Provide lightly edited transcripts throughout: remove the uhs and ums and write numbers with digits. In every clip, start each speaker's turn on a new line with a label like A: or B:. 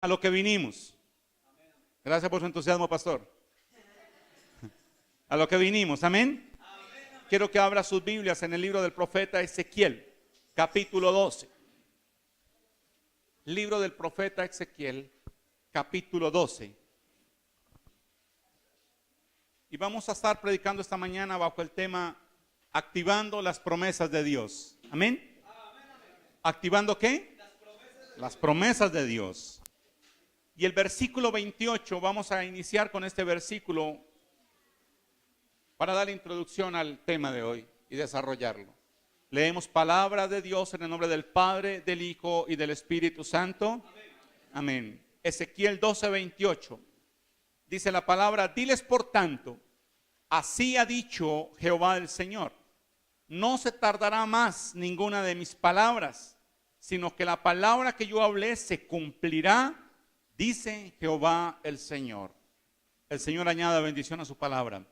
A: A lo que vinimos. Gracias por su entusiasmo, pastor. A lo que vinimos, amén. Quiero que abra sus Biblias en el libro del profeta Ezequiel, capítulo 12. Libro del profeta Ezequiel, capítulo 12. Y vamos a estar predicando esta mañana bajo el tema activando las promesas de Dios. Amén. ¿Activando qué? Las promesas de Dios. Y el versículo 28, vamos a iniciar con este versículo para dar introducción al tema de hoy y desarrollarlo. Leemos palabra de Dios en el nombre del Padre, del Hijo y del Espíritu Santo. Amén. Ezequiel 12, 28. Dice la palabra: diles por tanto, así ha dicho Jehová el Señor, no se tardará más ninguna de mis palabras, sino que la palabra que yo hablé se cumplirá, dice Jehová el Señor. El Señor añada bendición a su palabra.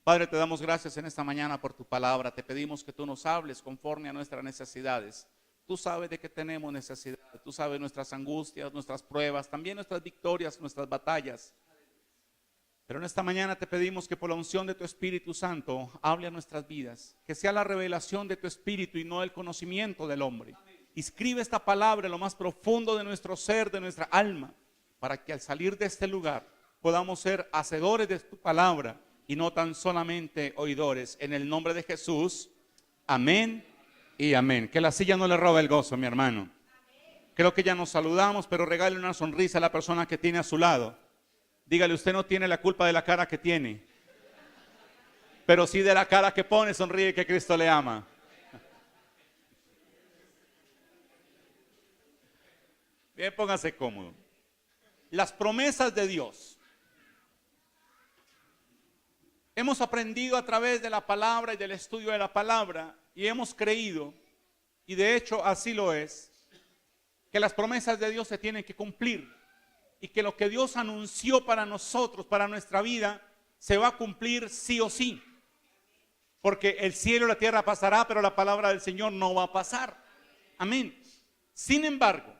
A: Padre, te damos gracias en esta mañana por tu palabra. Te pedimos que tú nos hables conforme a nuestras necesidades. Tú sabes de qué tenemos necesidad. Tú sabes nuestras angustias, nuestras pruebas, también nuestras victorias, nuestras batallas. Pero en esta mañana te pedimos que por la unción de tu Espíritu Santo hable a nuestras vidas. Que sea la revelación de tu Espíritu y no el conocimiento del hombre. Inscribe esta palabra en lo más profundo de nuestro ser, de nuestra alma, para que al salir de este lugar podamos ser hacedores de tu palabra y no tan solamente oidores. En el nombre de Jesús, amén y amén. Que la silla no le robe el gozo, mi hermano. Creo que ya nos saludamos, pero regale una sonrisa a la persona que tiene a su lado. Dígale: usted no tiene la culpa de la cara que tiene, pero sí de la cara que pone. Sonríe, que Cristo le ama. Bien, póngase cómodo. Las promesas de Dios. Hemos aprendido a través de la palabra y del estudio de la palabra, y hemos creído, y de hecho así lo es, que las promesas de Dios se tienen que cumplir, y que lo que Dios anunció para nosotros, para nuestra vida, se va a cumplir sí o sí. Porque el cielo y la tierra pasará, pero la palabra del Señor no va a pasar. Amén. Sin embargo,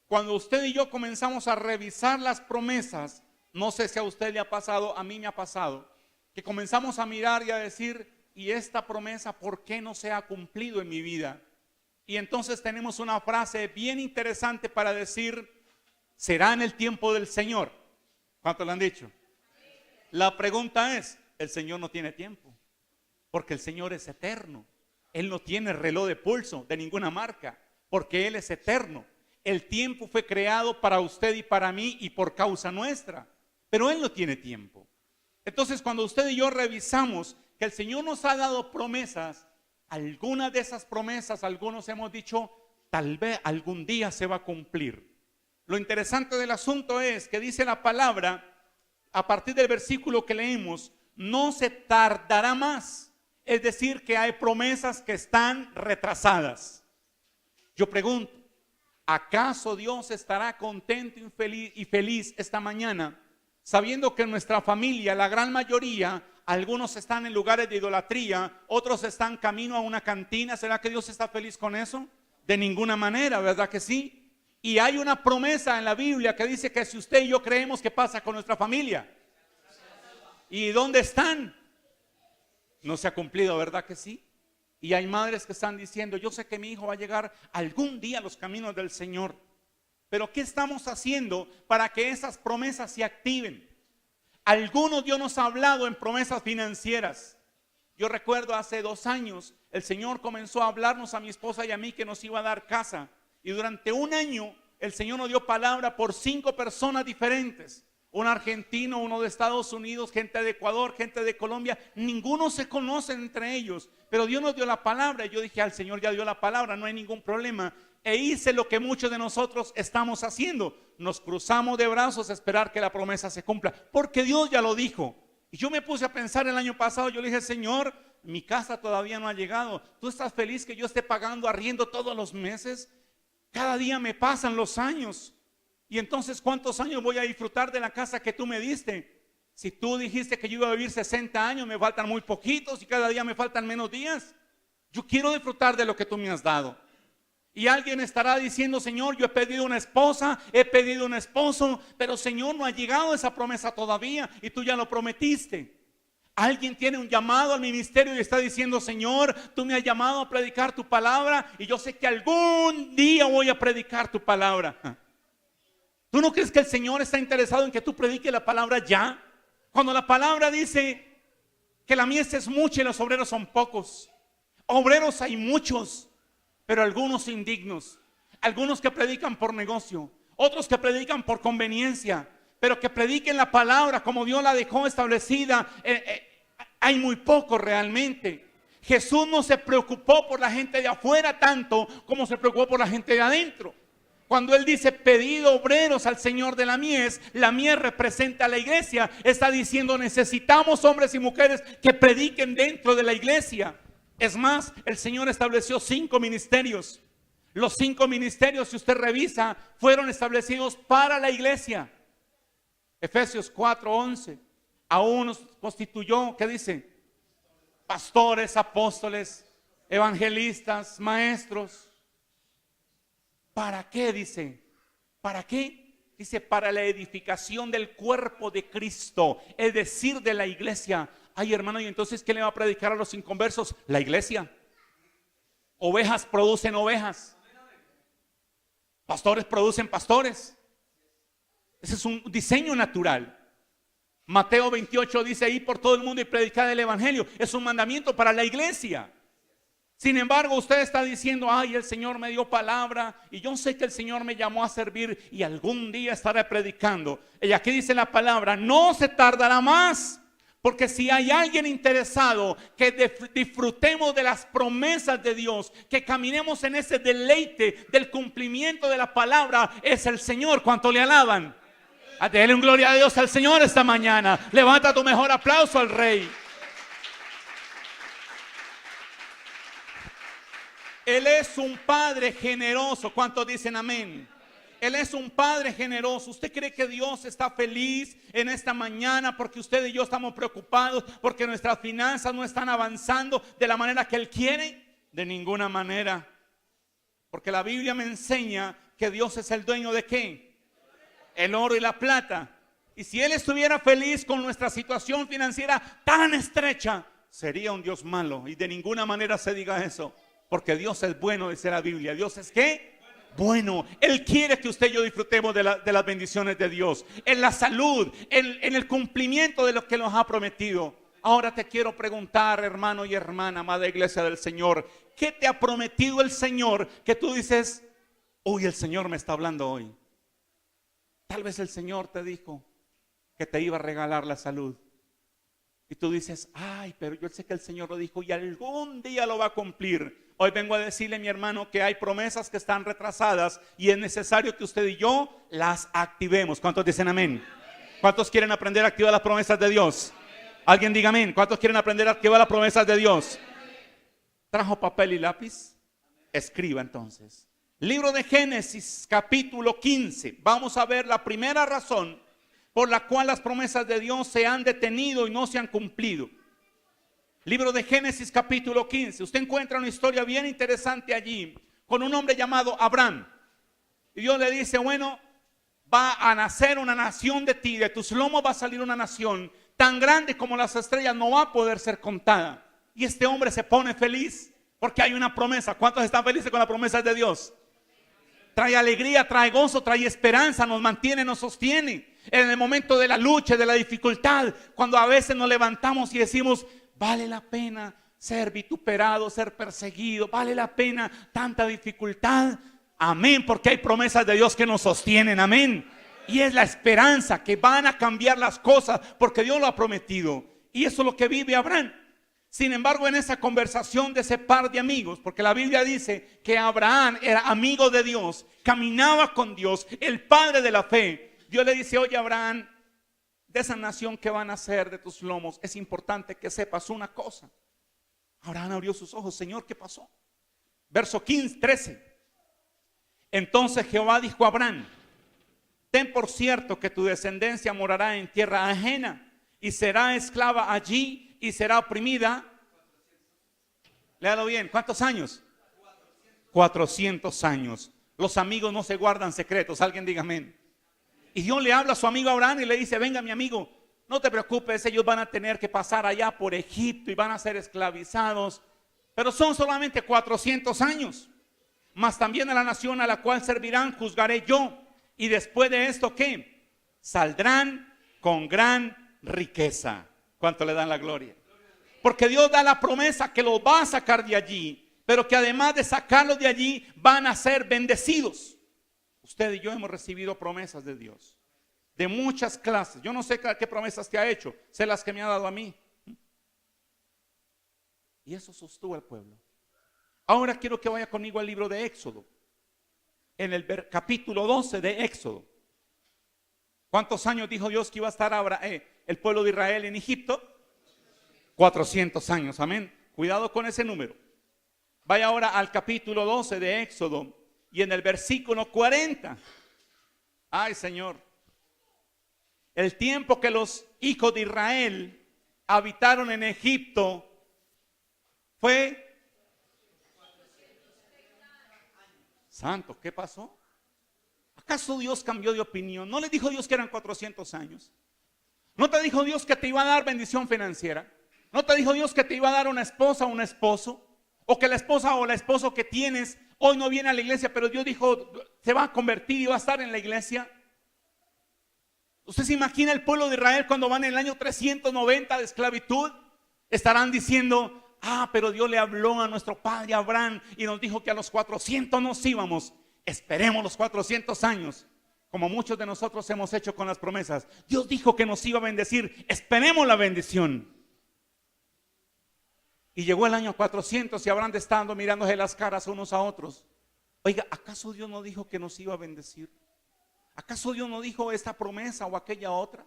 A: cuando usted y yo comenzamos a revisar las promesas, no sé si a usted le ha pasado, a mí me ha pasado, que comenzamos a mirar y a decir: ¿y esta promesa por qué no se ha cumplido en mi vida? Y entonces tenemos una frase bien interesante para decir: será en el tiempo del Señor. ¿Cuántos lo han dicho? La pregunta es: el Señor no tiene tiempo, porque el Señor es eterno. Él no tiene reloj de pulso de ninguna marca, porque Él es eterno. El tiempo fue creado para usted y para mí y por causa nuestra, pero Él no tiene tiempo. Entonces, cuando usted y yo revisamos que el Señor nos ha dado promesas, algunas de esas promesas, algunos hemos dicho: tal vez algún día se va a cumplir. Lo interesante del asunto es que dice la palabra, a partir del versículo que leímos, no se tardará más. Es decir, que hay promesas que están retrasadas. Yo pregunto: ¿acaso Dios estará contento y feliz esta mañana, sabiendo que en nuestra familia, la gran mayoría, algunos están en lugares de idolatría, otros están camino a una cantina? ¿Será que Dios está feliz con eso? De ninguna manera, ¿verdad que sí? Y hay una promesa en la Biblia que dice que si usted y yo creemos, ¿qué pasa con nuestra familia? ¿Y dónde están? No se ha cumplido, ¿verdad que sí? Y hay madres que están diciendo: yo sé que mi hijo va a llegar algún día a los caminos del Señor. Pero ¿qué estamos haciendo para que esas promesas se activen? Algunos Dios nos ha hablado en promesas financieras. Yo recuerdo hace 2 años, el Señor comenzó a hablarnos a mi esposa y a mí que nos iba a dar casa. Y durante 1 año el Señor nos dio palabra por 5 personas diferentes. Un argentino, uno de Estados Unidos, gente de Ecuador, gente de Colombia. Ninguno se conoce entre ellos, pero Dios nos dio la palabra. Y yo dije: al Señor ya dio la palabra, no hay ningún problema. E hice lo que muchos de nosotros estamos haciendo: nos cruzamos de brazos a esperar que la promesa se cumpla, porque Dios ya lo dijo. Y yo me puse a pensar el año pasado, yo le dije: Señor, mi casa todavía no ha llegado. ¿Tú estás feliz que yo esté pagando arriendo todos los meses? Cada día me pasan los años. Y entonces, ¿cuántos años voy a disfrutar de la casa que tú me diste? Si tú dijiste que yo iba a vivir 60 años, me faltan muy poquitos y cada día me faltan menos días. Yo quiero disfrutar de lo que tú me has dado. Y alguien estará diciendo: Señor, yo he pedido una esposa, he pedido un esposo, pero Señor, no ha llegado esa promesa todavía y tú ya lo prometiste. Alguien tiene un llamado al ministerio y está diciendo: Señor, tú me has llamado a predicar tu palabra y yo sé que algún día voy a predicar tu palabra. ¿Tú no crees que el Señor está interesado en que tú prediques la palabra ya? Cuando la palabra dice que la mies es mucha y los obreros son pocos. Obreros hay muchos, pero algunos indignos. Algunos que predican por negocio, otros que predican por conveniencia, pero que prediquen la palabra como Dios la dejó establecida. Hay muy poco realmente. Jesús no se preocupó por la gente de afuera tanto como se preocupó por la gente de adentro. Cuando Él dice: pedid obreros al Señor de la mies representa a la iglesia. Está diciendo: necesitamos hombres y mujeres que prediquen dentro de la iglesia. Es más, el Señor estableció 5 ministerios. Los 5 ministerios, si usted revisa, fueron establecidos para la iglesia. Efesios 4:11. A unos constituyó, ¿qué dice? Pastores, apóstoles, evangelistas, maestros. ¿Para qué? Dice. ¿Para qué? Dice: para la edificación del cuerpo de Cristo, es decir, de la iglesia. Ay, hermano, ¿y entonces qué le va a predicar a los inconversos? La iglesia. Ovejas producen ovejas. Pastores producen pastores. Ese es un diseño natural. Mateo 28 dice: ir por todo el mundo y predicar el evangelio. Es un mandamiento para la iglesia. Sin embargo, usted está diciendo: ay, el Señor me dio palabra y yo sé que el Señor me llamó a servir y algún día estaré predicando. Y aquí dice la palabra: no se tardará más. Porque si hay alguien interesado que disfrutemos de las promesas de Dios, que caminemos en ese deleite del cumplimiento de la palabra, es el Señor. ¿Cuánto le alaban? Denle un gloria a Dios al Señor esta mañana. Levanta tu mejor aplauso al Rey. Él es un Padre generoso. ¿Cuántos dicen amén? Él es un Padre generoso. ¿Usted cree que Dios está feliz en esta mañana porque usted y yo estamos preocupados porque nuestras finanzas no están avanzando de la manera que Él quiere? De ninguna manera. Porque la Biblia me enseña que Dios es el dueño ¿de qué? El oro y la plata. Y si Él estuviera feliz con nuestra situación financiera tan estrecha, sería un Dios malo. Y de ninguna manera se diga eso. Porque Dios es bueno, dice la Biblia. ¿Dios es qué? Bueno. Él quiere que usted y yo disfrutemos de las bendiciones de Dios, en la salud, en el cumplimiento de lo que nos ha prometido. Ahora te quiero preguntar, hermano y hermana, amada iglesia del Señor, ¿qué te ha prometido el Señor que tú dices: uy, el Señor me está hablando hoy? Tal vez el Señor te dijo que te iba a regalar la salud y tú dices: ay, pero yo sé que el Señor lo dijo y algún día lo va a cumplir. Hoy vengo a decirle, mi hermano, que hay promesas que están retrasadas y es necesario que usted y yo las activemos. ¿Cuántos dicen amén? ¿Cuántos quieren aprender a activar las promesas de Dios? Alguien diga amén. ¿Cuántos quieren aprender a activar las promesas de Dios? ¿Trajo papel y lápiz? Escriba entonces. Libro de Génesis, capítulo 15. Vamos a ver la primera razón por la cual las promesas de Dios se han detenido y no se han cumplido. Libro de Génesis, capítulo 15. Usted encuentra una historia bien interesante allí con un hombre llamado Abraham. Y Dios le dice: bueno, va a nacer una nación de ti, de tus lomos va a salir una nación tan grande como las estrellas, no va a poder ser contada. Y este hombre se pone feliz porque hay una promesa. ¿Cuántos están felices con las promesas de Dios? Trae alegría, trae gozo, trae esperanza, nos mantiene, nos sostiene. En el momento de la lucha, de la dificultad, cuando a veces nos levantamos y decimos: vale la pena ser vituperado, ser perseguido, vale la pena tanta dificultad. Amén, porque hay promesas de Dios que nos sostienen, amén. Y es la esperanza que van a cambiar las cosas porque Dios lo ha prometido. Y eso es lo que vive Abraham. Sin embargo, en esa conversación de ese par de amigos, porque la Biblia dice que Abraham era amigo de Dios, caminaba con Dios, el padre de la fe. Dios le dice: oye, Abraham, de esa nación que van a ser de tus lomos, es importante que sepas una cosa. Abraham abrió sus ojos: Señor, ¿qué pasó? Verso 13. Entonces Jehová dijo a Abraham: ten por cierto que tu descendencia morará en tierra ajena y será esclava allí y será oprimida. Léalo bien, ¿cuántos años? 400 años. Los amigos no se guardan secretos. Alguien diga amén. Y Dios le habla a su amigo Abraham y le dice: venga, mi amigo, no te preocupes, ellos van a tener que pasar allá por Egipto y van a ser esclavizados, pero son solamente 400 años. Mas también a la nación a la cual servirán juzgaré yo. Y después de esto, ¿qué? Saldrán con gran riqueza. ¿Cuánto le dan la gloria? Porque Dios da la promesa que los va a sacar de allí, pero que además de sacarlos de allí van a ser bendecidos. Usted y yo hemos recibido promesas de Dios, de muchas clases. Yo no sé qué promesas te ha hecho, sé las que me ha dado a mí. Y eso sostuvo al pueblo. Ahora quiero que vaya conmigo al libro de Éxodo, en el capítulo 12 de Éxodo. ¿Cuántos años dijo Dios que iba a estar el pueblo de Israel en Egipto? 400 años, amén. Cuidado con ese número. Vaya ahora al capítulo 12 de Éxodo y en el versículo 40. Ay, Señor. El tiempo que los hijos de Israel habitaron en Egipto fue... Santo, ¿qué pasó? ¿Acaso Dios cambió de opinión? ¿No le dijo Dios que eran 400 años? ¿No te dijo Dios que te iba a dar bendición financiera? ¿No te dijo Dios que te iba a dar una esposa o un esposo? O que la esposa o el esposo que tienes hoy no viene a la iglesia, pero Dios dijo se va a convertir y va a estar en la iglesia. ¿Usted se imagina el pueblo de Israel cuando van en el año 390 de esclavitud? Estarán diciendo: pero Dios le habló a nuestro padre Abraham y nos dijo que a los 400 nos íbamos. Esperemos los 400 años, como muchos de nosotros hemos hecho con las promesas. Dios dijo que nos iba a bendecir, esperemos la bendición. Y llegó el año 400 y Abraham estando mirándose las caras unos a otros. Oiga, ¿acaso Dios no dijo que nos iba a bendecir? ¿Acaso Dios no dijo esta promesa o aquella otra?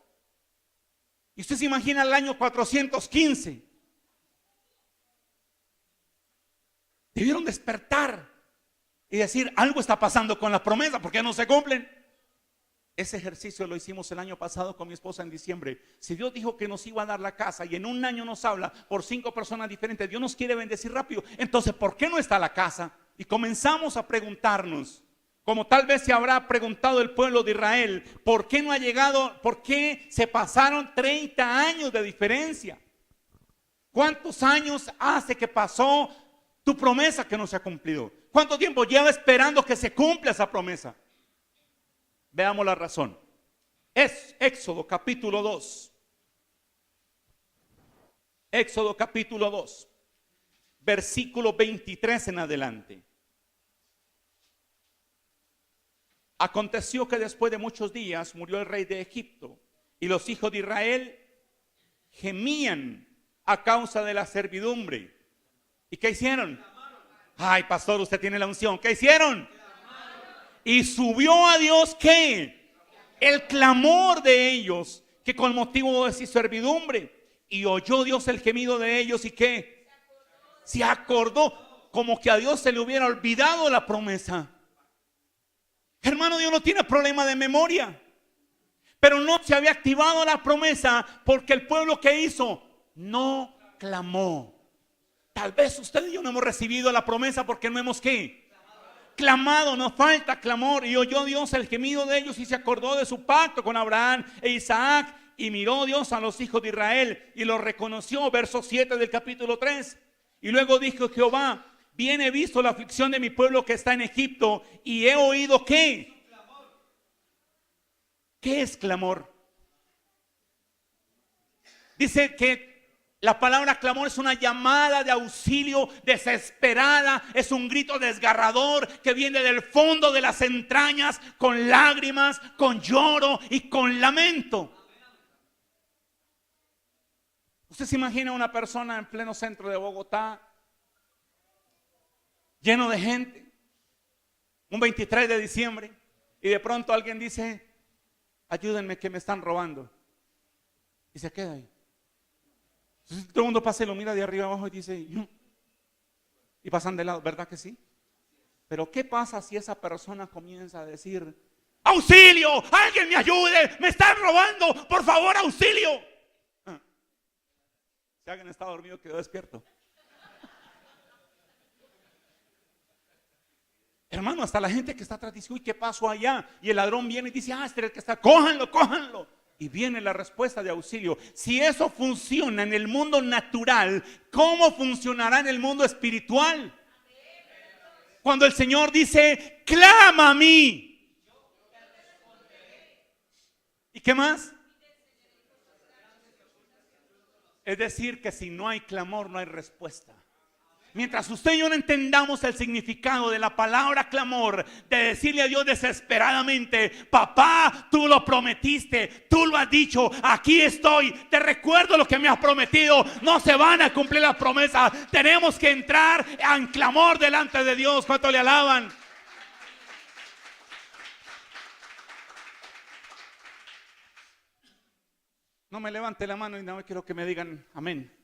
A: Y usted se imagina el año 415. Debieron despertar y decir: algo está pasando con la promesa, ¿por qué no se cumplen? Ese ejercicio lo hicimos el año pasado con mi esposa en diciembre. Si Dios dijo que nos iba a dar la casa y en un año nos habla por 5 personas diferentes, Dios nos quiere bendecir rápido, entonces ¿por qué no está la casa? Y comenzamos a preguntarnos, como tal vez se habrá preguntado el pueblo de Israel: ¿por qué no ha llegado? ¿Por qué se pasaron 30 años de diferencia? ¿Cuántos años hace que pasó tu promesa que no se ha cumplido? ¿Cuánto tiempo lleva esperando que se cumpla esa promesa? Veamos la razón. Es Éxodo capítulo 2. Éxodo capítulo 2, versículo 23 en adelante. Aconteció que después de muchos días murió el rey de Egipto, y los hijos de Israel gemían a causa de la servidumbre. ¿Y qué hicieron? Ay, pastor, usted tiene la unción. ¿Qué hicieron? Y subió a Dios, ¿qué? El clamor de ellos, que con motivo de su servidumbre. Y oyó Dios el gemido de ellos, ¿y qué? Se acordó, como que a Dios se le hubiera olvidado la promesa. Hermano, Dios no tiene problema de memoria, pero no se había activado la promesa porque el pueblo que hizo no clamó. Tal vez usted y yo no hemos recibido la promesa porque no hemos ¿qué? Clamado. Nos falta clamor. Y oyó Dios el gemido de ellos y se acordó de su pacto con Abraham e Isaac. Y miró Dios a los hijos de Israel y los reconoció. Verso 7 del capítulo 3. Y luego dijo Jehová: bien he visto la aflicción de mi pueblo que está en Egipto, y he oído ¿qué? ¿Qué es clamor? Dice que la palabra clamor es una llamada de auxilio desesperada, es un grito desgarrador que viene del fondo de las entrañas, con lágrimas, con lloro y con lamento. ¿Usted se imagina una persona en pleno centro de Bogotá, lleno de gente, un 23 de diciembre, y de pronto alguien dice: ayúdenme que me están robando? Y se queda ahí. Entonces todo el mundo pasa y lo mira de arriba abajo y dice: y pasan de lado, ¿verdad que sí? Pero ¿qué pasa si esa persona comienza a decir: auxilio, alguien me ayude, me están robando, por favor, auxilio? Si alguien está dormido, quedó despierto. Hermano, hasta la gente que está atrás dice, uy, ¿qué pasó allá? Y el ladrón viene y dice, este es el que está, cójanlo, cójanlo. Y viene la respuesta de auxilio. Si eso funciona en el mundo natural, ¿cómo funcionará en el mundo espiritual? Cuando el Señor dice, clama a mí. ¿Y qué más? Es decir, que si no hay clamor, no hay respuesta. Mientras usted y yo no entendamos el significado de la palabra clamor, de decirle a Dios desesperadamente, papá, tú lo prometiste, tú lo has dicho, aquí estoy, te recuerdo lo que me has prometido, no se van a cumplir las promesas, tenemos que entrar en clamor delante de Dios. ¿Cuánto le alaban? No me levante la mano y no quiero que me digan amén.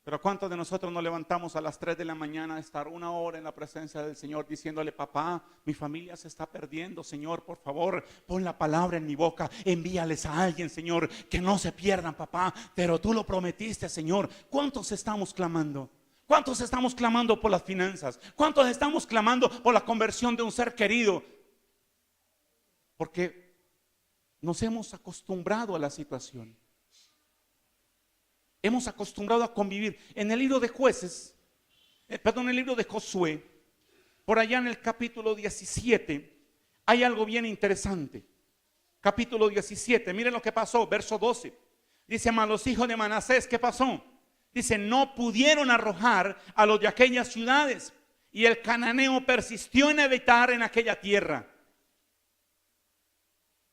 A: Pero ¿cuántos de nosotros nos levantamos a las 3 de la mañana a estar una hora en la presencia del Señor diciéndole, papá, mi familia se está perdiendo, Señor, por favor, pon la palabra en mi boca, envíales a alguien, Señor, que no se pierdan, papá, pero tú lo prometiste, Señor. ¿Cuántos estamos clamando? ¿Cuántos estamos clamando por las finanzas? ¿Cuántos estamos clamando por la conversión de un ser querido? Porque nos hemos acostumbrado a la situación. Hemos acostumbrado a convivir. En el libro de Jueces, en el libro de Josué, por allá en el capítulo 17, hay algo bien interesante. Capítulo 17, miren lo que pasó, verso 12. Dice, mas los hijos de Manasés, ¿qué pasó? Dice, no pudieron arrojar a los de aquellas ciudades, y el cananeo persistió en habitar en aquella tierra.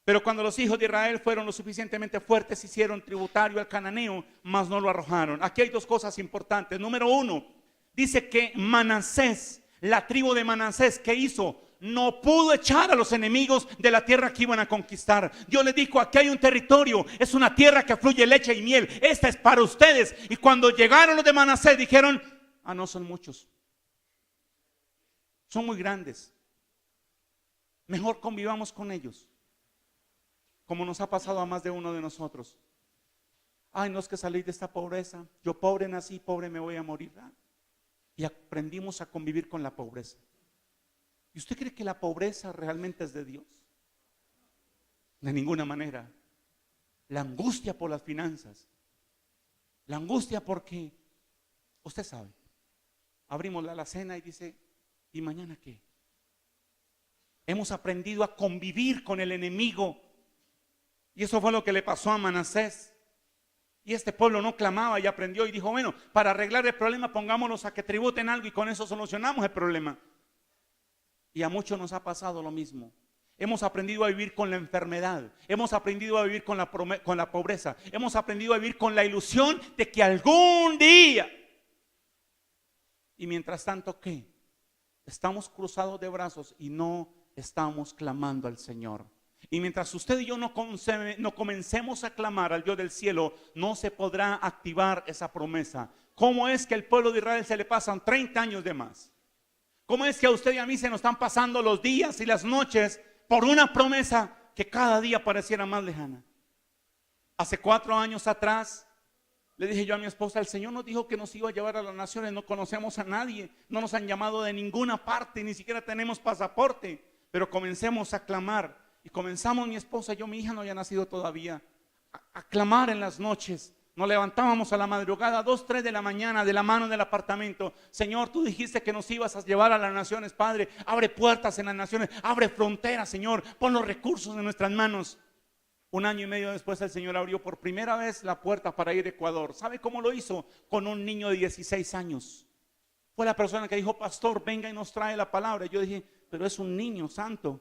A: Pero cuando los hijos de Israel fueron lo suficientemente fuertes, hicieron tributario al cananeo, mas no lo arrojaron. Aquí hay dos cosas importantes. Número uno, dice que Manasés, la tribu de Manasés, ¿qué hizo? No pudo echar a los enemigos de la tierra que iban a conquistar. Dios les dijo, aquí hay un territorio, es una tierra que fluye leche y miel, esta es para ustedes. Y cuando llegaron los de Manasés dijeron, no son muchos, son muy grandes, mejor convivamos con ellos. Como nos ha pasado a más de uno de nosotros. Ay, no, es que salí de esta pobreza, yo pobre nací, pobre me voy a morir. Y aprendimos a convivir con la pobreza. ¿Y usted cree que la pobreza realmente es de Dios? De ninguna manera. La angustia por las finanzas, la angustia porque, usted sabe, abrimos la alacena y dice, ¿y mañana qué? Hemos aprendido a convivir con el enemigo. Y eso fue lo que le pasó a Manasés. Y este pueblo no clamaba y aprendió y dijo, bueno, para arreglar el problema pongámonos a que tributen algo y con eso solucionamos el problema. Y a muchos nos ha pasado lo mismo. Hemos aprendido a vivir con la enfermedad. Hemos aprendido a vivir con la pobreza. Hemos aprendido a vivir con la ilusión de que algún día. Y mientras tanto, ¿qué? Estamos cruzados de brazos y no estamos clamando al Señor. Y mientras usted y yo no comencemos a clamar al Dios del cielo, no se podrá activar esa promesa. ¿Cómo es que al pueblo de Israel se le pasan 30 años de más? ¿Cómo es que a usted y a mí se nos están pasando los días y las noches por una promesa que cada día pareciera más lejana? Hace 4 años atrás le dije yo a mi esposa, el Señor nos dijo que nos iba a llevar a las naciones, no conocemos a nadie, no nos han llamado de ninguna parte, ni siquiera tenemos pasaporte, pero comencemos a clamar. Y comenzamos mi esposa, yo, mi hija no había nacido todavía, a clamar en las noches. Nos levantábamos a la madrugada, 2, 3 de la mañana, de la mano del apartamento. Señor, tú dijiste que nos ibas a llevar a las naciones, Padre. Abre puertas en las naciones, abre fronteras, Señor. Pon los recursos en nuestras manos. 1 año y medio después el Señor abrió por primera vez la puerta para ir a Ecuador. ¿Sabe cómo lo hizo? Con un niño de 16 años. Fue la persona que dijo, pastor, venga y nos trae la palabra. Yo dije, pero es un niño santo.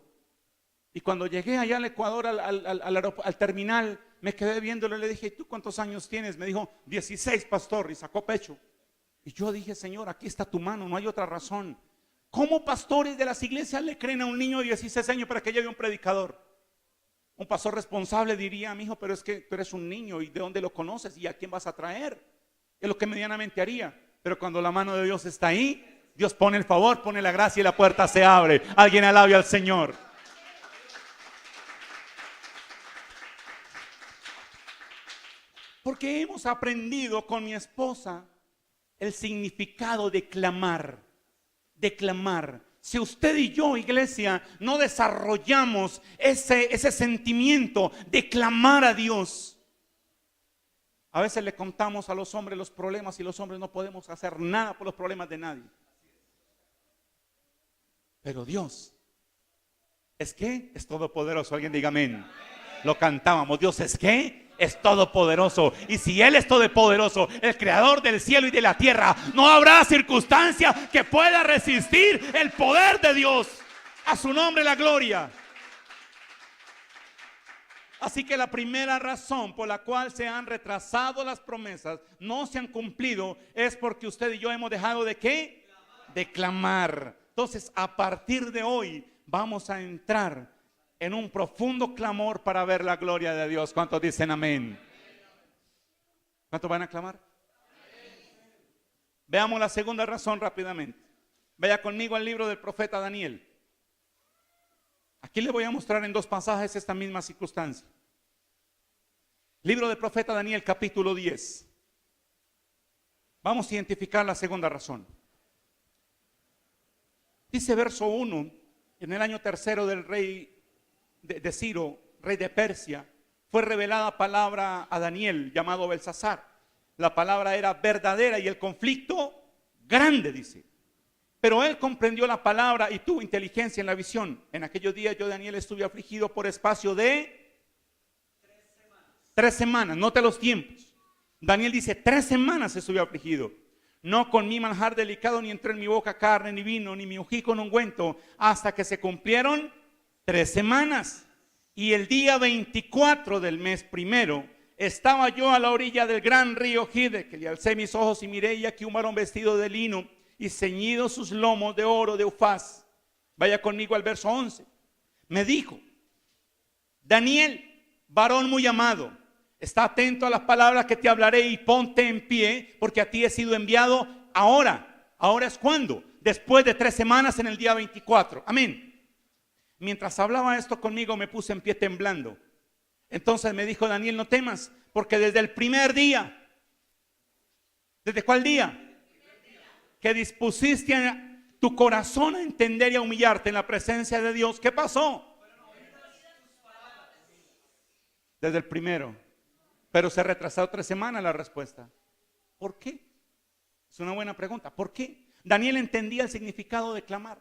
A: Y cuando llegué allá al Ecuador, al terminal, me quedé viéndolo y le dije, ¿tú cuántos años tienes? Me dijo, 16, pastor, y sacó pecho. Y yo dije, Señor, aquí está tu mano, no hay otra razón. ¿Cómo pastores de las iglesias le creen a un niño de 16 años para que lleve un predicador? Un pastor responsable diría, mi hijo, pero es que tú eres un niño, ¿y de dónde lo conoces? ¿Y a quién vas a traer? Es lo que medianamente haría. Pero cuando la mano de Dios está ahí, Dios pone el favor, pone la gracia y la puerta se abre. Alguien alabe al Señor. Porque hemos aprendido con mi esposa el significado de clamar. Si usted y yo, iglesia, no desarrollamos ese sentimiento de clamar a Dios, a veces le contamos a los hombres los problemas y los hombres no podemos hacer nada por los problemas de nadie. Pero Dios es todopoderoso. Alguien diga amén. Lo cantábamos, Dios es todopoderoso. Y si Él es todopoderoso, el creador del cielo y de la tierra, no habrá circunstancia que pueda resistir el poder de Dios. A su nombre la gloria. Así que la primera razón por la cual se han retrasado las promesas, no se han cumplido, es porque usted y yo hemos dejado de ¿qué? De clamar. Entonces, a partir de hoy vamos a entrar en un profundo clamor para ver la gloria de Dios. ¿Cuántos dicen amén? ¿Cuántos van a clamar? Veamos la segunda razón rápidamente. Vaya conmigo al libro del profeta Daniel. Aquí le voy a mostrar en dos pasajes esta misma circunstancia. Libro del profeta Daniel, capítulo 10. Vamos a identificar la segunda razón. Dice verso 1, en el año tercero del rey de Ciro, rey de Persia, fue revelada palabra a Daniel, llamado Belsasar. La palabra era verdadera y el conflicto grande, dice. Pero él comprendió la palabra y tuvo inteligencia en la visión. En aquellos días yo, Daniel, estuve afligido por espacio de 3 semanas. Note los tiempos. Daniel dice, 3 semanas estuve afligido. No comí manjar delicado, ni entró en mi boca carne, ni vino, ni mi ungí con ungüento, hasta que se cumplieron 3 semanas. Y el día 24 del mes primero, estaba yo a la orilla del gran río Hiddekel, y alcé mis ojos y miré, y aquí un varón vestido de lino y ceñido sus lomos de oro de Ufaz. Vaya conmigo al verso 11. Me dijo, Daniel, varón muy amado, está atento a las palabras que te hablaré y ponte en pie, porque a ti he sido enviado ahora. ¿Ahora es cuándo? Después de 3 semanas, en el día 24. Amén. Mientras hablaba esto conmigo, me puse en pie temblando. Entonces me dijo Daniel, no temas, porque desde el primer día, ¿desde cuál día? Que dispusiste tu corazón a entender y a humillarte en la presencia de Dios. ¿Qué pasó? Desde el primero. Pero se retrasó 3 semanas la respuesta. ¿Por qué? Es una buena pregunta. ¿Por qué? Daniel entendía el significado de clamar.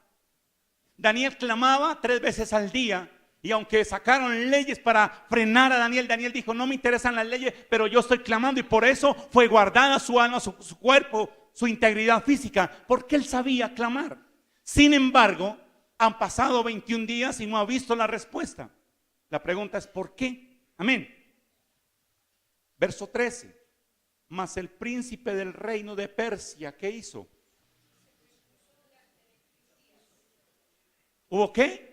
A: Daniel clamaba 3 veces al día. Y aunque sacaron leyes para frenar a Daniel, Daniel dijo, no me interesan las leyes, pero yo estoy clamando. Y por eso fue guardada su alma, su cuerpo, su integridad física, porque él sabía clamar. Sin embargo, han pasado 21 días y no ha visto la respuesta. La pregunta es ¿por qué? Amén. Verso 13. Mas el príncipe del reino de Persia, ¿qué hizo? ¿Hubo qué?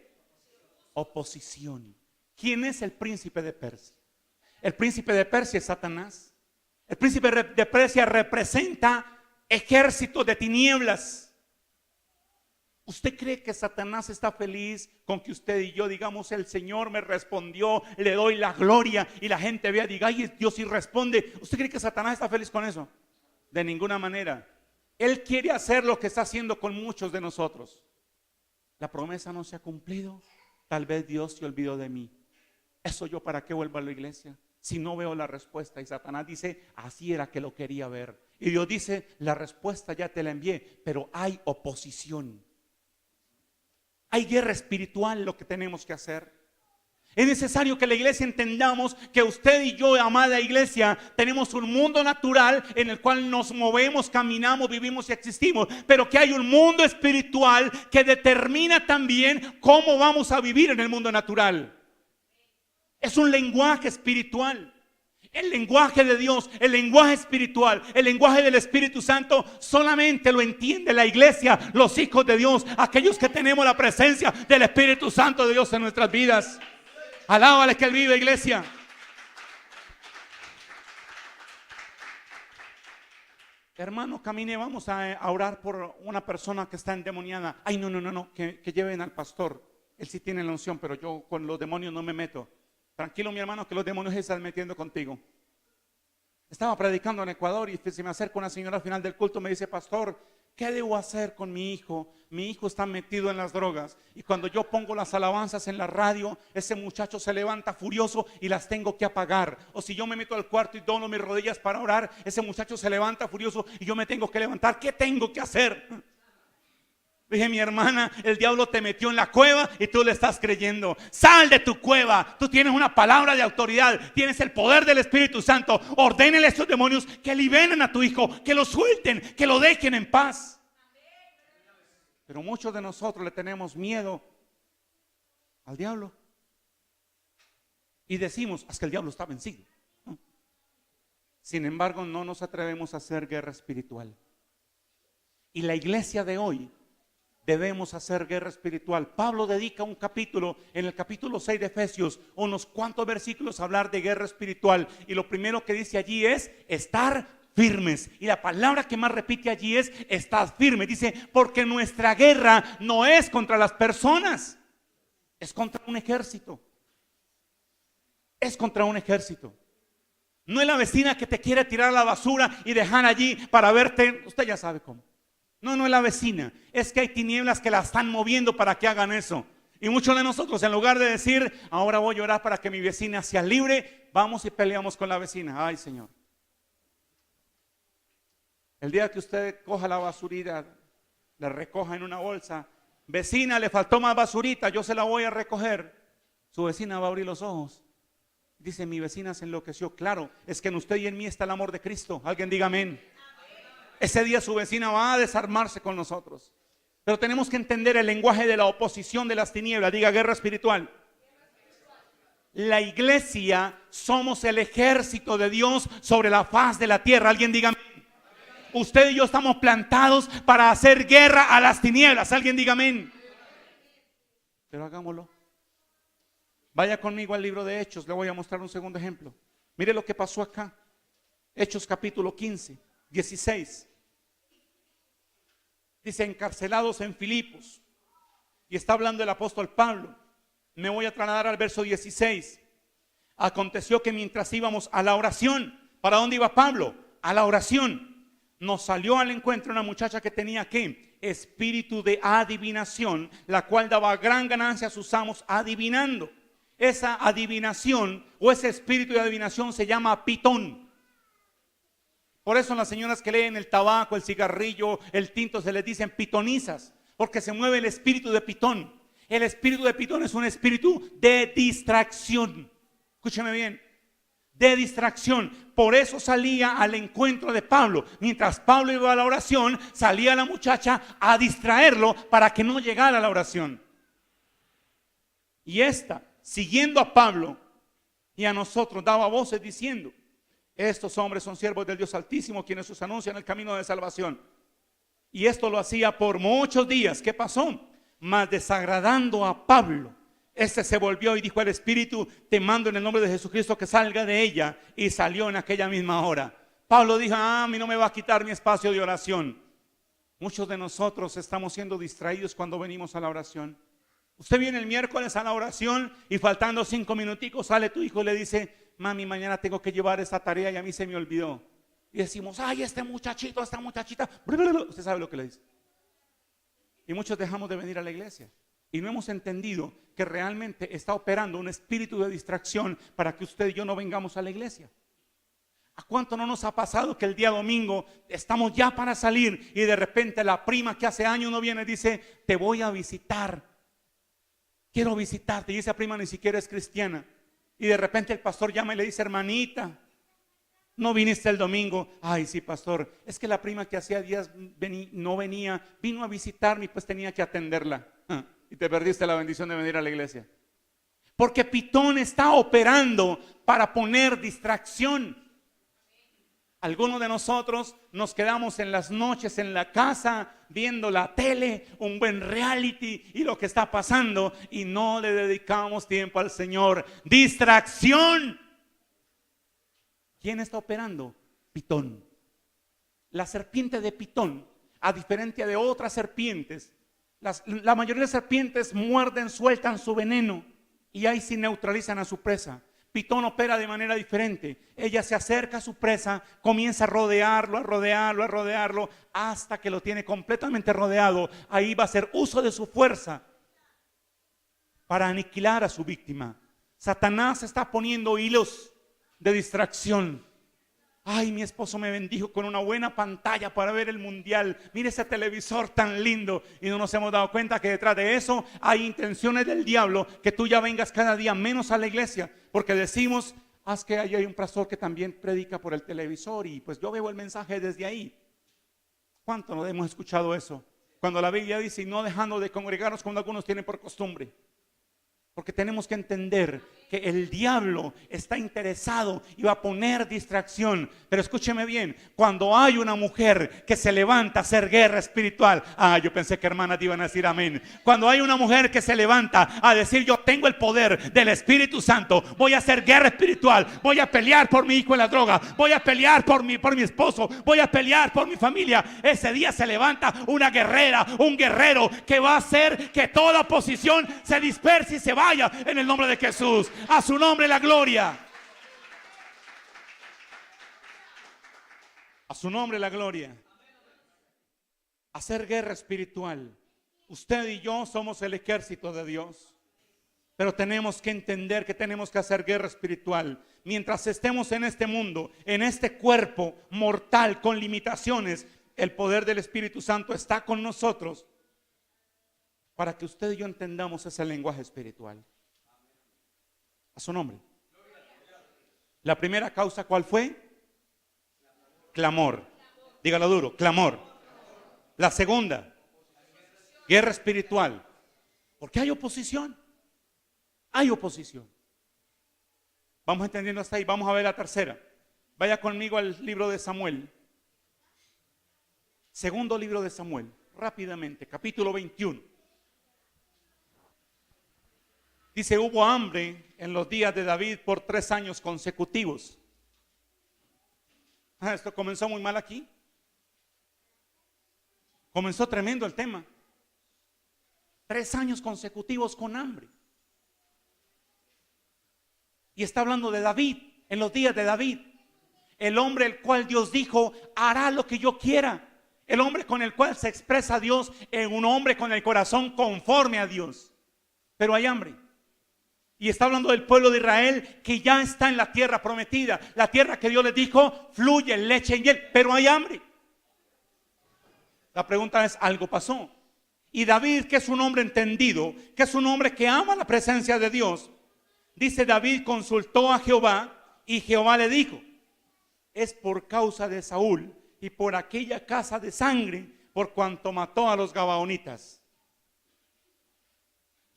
A: Oposición. ¿Quién es el príncipe de Persia? El príncipe de Persia es Satanás. El príncipe de Persia representa ejércitos de tinieblas. ¿Usted cree que Satanás está feliz con que usted y yo digamos, el Señor me respondió, le doy la gloria, y la gente vea, diga, ay, Dios sí responde? ¿Usted cree que Satanás está feliz con eso? De ninguna manera. Él quiere hacer lo que está haciendo con muchos de nosotros. La promesa no se ha cumplido. Tal vez Dios se olvidó de mí. ¿Eso yo para qué vuelvo a la iglesia? Si no veo la respuesta. Y Satanás dice, así era que lo quería ver. Y Dios dice, la respuesta ya te la envié, pero hay oposición. Hay guerra espiritual. Lo que tenemos que hacer, es necesario que la iglesia entendamos que usted y yo, amada iglesia, tenemos un mundo natural en el cual nos movemos, caminamos, vivimos y existimos, pero que hay un mundo espiritual que determina también cómo vamos a vivir en el mundo natural. Es un lenguaje espiritual. El lenguaje de Dios, el lenguaje espiritual, el lenguaje del Espíritu Santo, solamente lo entiende la iglesia, los hijos de Dios, aquellos que tenemos la presencia del Espíritu Santo de Dios en nuestras vidas. Alábale que Él vive, iglesia. Hermano, camine, vamos a orar por una persona que está endemoniada. Ay, no, que lleven al pastor. Él sí tiene la unción, pero yo con los demonios no me meto. Tranquilo, mi hermano, que los demonios se están metiendo contigo. Estaba predicando en Ecuador y se me acerca una señora al final del culto, me dice, pastor, ¿qué debo hacer con mi hijo? Mi hijo está metido en las drogas y cuando yo pongo las alabanzas en la radio, ese muchacho se levanta furioso y las tengo que apagar. O si yo me meto al cuarto y doblo mis rodillas para orar, ese muchacho se levanta furioso y yo me tengo que levantar. ¿Qué tengo que hacer? Dije, mi hermana, el diablo te metió en la cueva y tú le estás creyendo. Sal de tu cueva. Tú tienes una palabra de autoridad, tienes el poder del Espíritu Santo. Ordénele a estos demonios que liberen a tu hijo, que lo suelten, que lo dejen en paz. Pero muchos de nosotros le tenemos miedo al diablo y decimos, es que el diablo está vencido. Sin embargo, no nos atrevemos a hacer guerra espiritual. Y la iglesia de hoy debemos hacer guerra espiritual. Pablo dedica un capítulo, en el capítulo 6 de Efesios, unos cuantos versículos a hablar de guerra espiritual. Y lo primero que dice allí es estar firmes. Y la palabra que más repite allí es estad firmes. Dice, porque nuestra guerra no es contra las personas, es contra un ejército. Es contra un ejército. No es la vecina que te quiere tirar a la basura y dejar allí para verte. Usted ya sabe cómo. No, no es la vecina, es que hay tinieblas que la están moviendo para que hagan eso. Y muchos de nosotros, en lugar de decir, ahora voy a orar para que mi vecina sea libre, vamos y peleamos con la vecina. Ay, Señor. El día que usted coja la basurita, la recoja en una bolsa, vecina, le faltó más basurita, yo se la voy a recoger. Su vecina va a abrir los ojos. Dice, mi vecina se enloqueció. Claro, es que en usted y en mí está el amor de Cristo. Alguien diga amén. Ese día su vecina va a desarmarse con nosotros. Pero tenemos que entender el lenguaje de la oposición de las tinieblas. Diga guerra espiritual. La iglesia somos el ejército de Dios sobre la faz de la tierra. Alguien diga amén. Usted y yo estamos plantados para hacer guerra a las tinieblas. Alguien diga amén. Pero hagámoslo. Vaya conmigo al libro de Hechos. Le voy a mostrar un segundo ejemplo. Mire lo que pasó acá. Hechos capítulo 15, 16. Dice, encarcelados en Filipos. Y está hablando el apóstol Pablo. Me voy a trasladar al verso 16. Aconteció que mientras íbamos a la oración, ¿para dónde iba Pablo? A la oración. Nos salió al encuentro una muchacha que tenía ¿qué? Espíritu de adivinación, la cual daba gran ganancia a sus amos adivinando. Esa adivinación o ese espíritu de adivinación se llama pitón. Por eso las señoras que leen el tabaco, el cigarrillo, el tinto, se les dicen pitonizas, porque se mueve el espíritu de pitón. El espíritu de pitón es un espíritu de distracción. Escúcheme bien, de distracción. Por eso salía al encuentro de Pablo. Mientras Pablo iba a la oración, salía la muchacha a distraerlo para que no llegara a la oración. Y esta, siguiendo a Pablo y a nosotros, daba voces diciendo, estos hombres son siervos del Dios Altísimo, quienes os anuncian el camino de salvación. Y esto lo hacía por muchos días. ¿Qué pasó? Mas desagradando a Pablo, este se volvió y dijo al Espíritu, te mando en el nombre de Jesucristo que salga de ella. Y salió en aquella misma hora. Pablo dijo, a mí no me va a quitar mi espacio de oración. Muchos de nosotros estamos siendo distraídos cuando venimos a la oración. Usted viene el miércoles a la oración y faltando 5 minuticos sale tu hijo y le dice, mami, mañana tengo que llevar esta tarea y a mí se me olvidó. Y decimos, ay, este muchachito, esta muchachita. Usted sabe lo que le dice. Y muchos dejamos de venir a la iglesia. Y no hemos entendido que realmente está operando un espíritu de distracción para que usted y yo no vengamos a la iglesia. ¿A cuánto no nos ha pasado que el día domingo estamos ya para salir y de repente la prima que hace años no viene y dice, te voy a visitar? Quiero visitarte. Y esa prima ni siquiera es cristiana. Y de repente el pastor llama y le dice, hermanita, ¿no viniste el domingo? Ay, sí, pastor, es que la prima que hacía días no venía, vino a visitarme y pues tenía que atenderla. Y te perdiste la bendición de venir a la iglesia. Porque Pitón está operando para poner distracción. Algunos de nosotros nos quedamos en las noches en la casa viendo la tele, un buen reality y lo que está pasando y no le dedicamos tiempo al Señor. Distracción. ¿Quién está operando? Pitón. La serpiente de Pitón, a diferencia de otras serpientes, la mayoría de serpientes muerden, sueltan su veneno y ahí sí neutralizan a su presa. Pitón opera de manera diferente. Ella se acerca a su presa, comienza a rodearlo, a rodearlo, a rodearlo, hasta que lo tiene completamente rodeado. Ahí va a hacer uso de su fuerza para aniquilar a su víctima. Satanás está poniendo hilos de distracción. Ay, mi esposo me bendijo con una buena pantalla para ver el mundial. Mire ese televisor tan lindo. Y no nos hemos dado cuenta que detrás de eso hay intenciones del diablo, que tú ya vengas cada día menos a la iglesia. Porque decimos, haz que ahí hay un pastor que también predica por el televisor y pues yo veo el mensaje desde ahí. ¿Cuánto no hemos escuchado eso? Cuando la Biblia dice, y no dejando de congregarnos como algunos tienen por costumbre. Porque tenemos que entender que el diablo está interesado y va a poner distracción. Pero escúcheme bien, cuando hay una mujer que se levanta a hacer guerra espiritual. Yo pensé que hermanas iban a decir amén. Cuando hay una mujer que se levanta a decir, yo tengo el poder del Espíritu Santo, voy a hacer guerra espiritual, voy a pelear por mi hijo en la droga, voy a pelear por mi esposo, voy a pelear por mi familia. Ese día se levanta una guerrera, un guerrero que va a hacer que toda oposición se disperse y se vaya en el nombre de Jesús. A su nombre la gloria. A su nombre la gloria. Hacer guerra espiritual. Usted y yo somos el ejército de Dios. Pero tenemos que entender que tenemos que hacer guerra espiritual. Mientras estemos en este mundo, en este cuerpo mortal con limitaciones, el poder del Espíritu Santo está con nosotros para que usted y yo entendamos ese lenguaje espiritual. A su nombre. La primera causa, ¿cuál fue? Clamor. Dígalo duro, clamor. La segunda, guerra espiritual. Porque hay oposición. Hay oposición. Vamos entendiendo hasta ahí. Vamos a ver la tercera. Vaya conmigo al libro de Samuel. Segundo libro de Samuel. Rápidamente, capítulo 21. Dice, hubo hambre en los días de David por 3 años consecutivos. Esto comenzó muy mal aquí. Comenzó tremendo el tema. 3 años consecutivos con hambre. Y está hablando de David, en los días de David. El hombre el cual Dios dijo, hará lo que yo quiera. El hombre con el cual se expresa Dios, en un hombre con el corazón conforme a Dios. Pero hay hambre. Y está hablando del pueblo de Israel que ya está en la tierra prometida. La tierra que Dios les dijo, fluye leche y miel, pero hay hambre. La pregunta es, ¿algo pasó? Y David, que es un hombre entendido, que es un hombre que ama la presencia de Dios, dice David consultó a Jehová y Jehová le dijo, es por causa de Saúl y por aquella casa de sangre, por cuanto mató a los gabaonitas.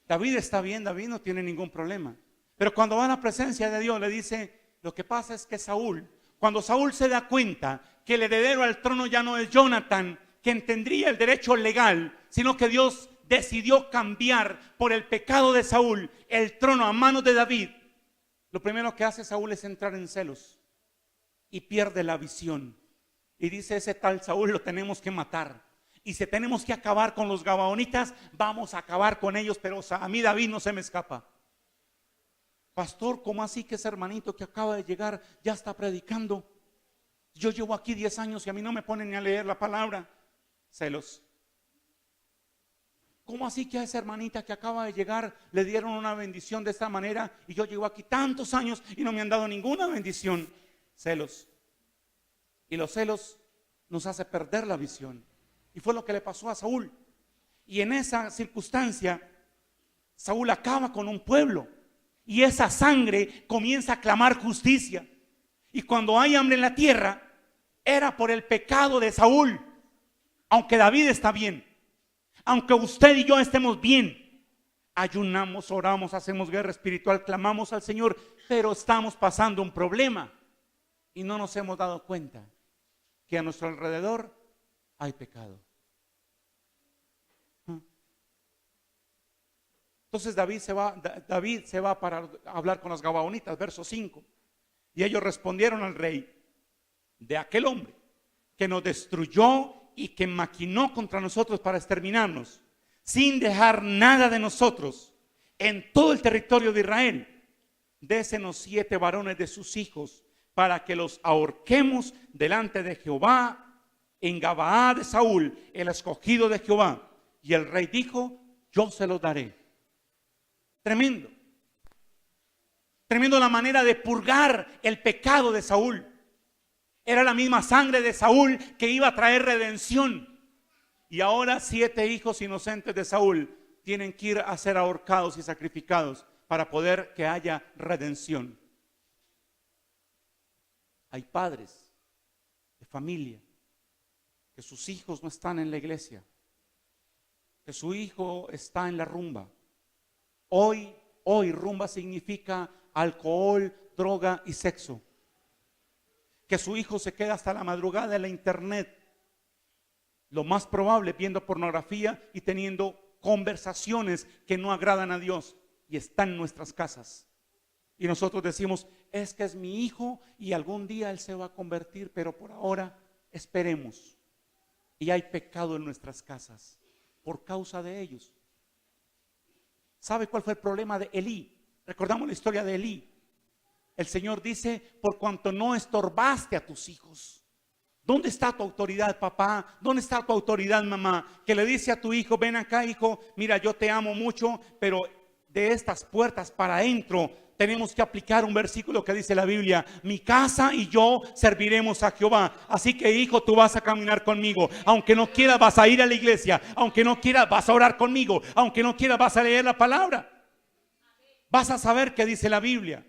A: David está bien, David no tiene ningún problema. Pero cuando va a la presencia de Dios le dice, lo que pasa es que Saúl, cuando Saúl se da cuenta que el heredero al trono ya no es Jonathan, quien tendría el derecho legal, sino que Dios decidió cambiar por el pecado de Saúl el trono a manos de David, lo primero que hace Saúl es entrar en celos y pierde la visión. Y dice, ese tal Saúl lo tenemos que matar. Y si tenemos que acabar con los gabaonitas, vamos a acabar con ellos, pero a mí David no se me escapa. Pastor, ¿cómo así que ese hermanito que acaba de llegar ya está predicando? Yo llevo aquí 10 años y a mí no me ponen ni a leer la palabra. Celos. ¿Cómo así que a esa hermanita que acaba de llegar le dieron una bendición de esta manera y yo llevo aquí tantos años y no me han dado ninguna bendición? Celos. Y los celos nos hace perder la visión. Y fue lo que le pasó a Saúl. Y en esa circunstancia, Saúl acaba con un pueblo. Y esa sangre comienza a clamar justicia. Y cuando hay hambre en la tierra, era por el pecado de Saúl. Aunque David está bien, aunque usted y yo estemos bien, ayunamos, oramos, hacemos guerra espiritual, clamamos al Señor, pero estamos pasando un problema. Y no nos hemos dado cuenta que a nuestro alrededor hay pecado. Entonces David se va para hablar con los gabaonitas, verso 5. Y ellos respondieron al rey de aquel hombre que nos destruyó y que maquinó contra nosotros para exterminarnos, sin dejar nada de nosotros en todo el territorio de Israel. désenos 7 varones de sus hijos, para que los ahorquemos delante de Jehová en Gabaá de Saúl, el escogido de Jehová. Y el rey dijo: yo se los daré. Tremendo. Tremendo la manera de purgar el pecado de Saúl. Era la misma sangre de Saúl que iba a traer redención. Y ahora 7 hijos inocentes de Saúl tienen que ir a ser ahorcados y sacrificados para poder que haya redención. Hay padres de familia que sus hijos no están en la iglesia, que su hijo está en la rumba. Hoy rumba significa alcohol, droga y sexo. Que su hijo se queda hasta la madrugada en la internet, lo más probable viendo pornografía y teniendo conversaciones que no agradan a Dios, y están en nuestras casas. Y nosotros decimos: es que es mi hijo y algún día él se va a convertir, pero por ahora esperemos. Y hay pecado en nuestras casas por causa de ellos. ¿Sabe cuál fue el problema de Elí? Recordamos la historia de Elí. El Señor dice: por cuanto no estorbaste a tus hijos. ¿Dónde está tu autoridad, papá? ¿Dónde está tu autoridad, mamá? Que le dice a tu hijo: ven acá, hijo, mira, yo te amo mucho, pero de estas puertas para adentro tenemos que aplicar un versículo que dice la Biblia: mi casa y yo serviremos a Jehová. Así que, hijo, tú vas a caminar conmigo. Aunque no quieras, vas a ir a la iglesia. Aunque no quieras, vas a orar conmigo. Aunque no quieras, vas a leer la palabra. Vas a saber qué dice la Biblia.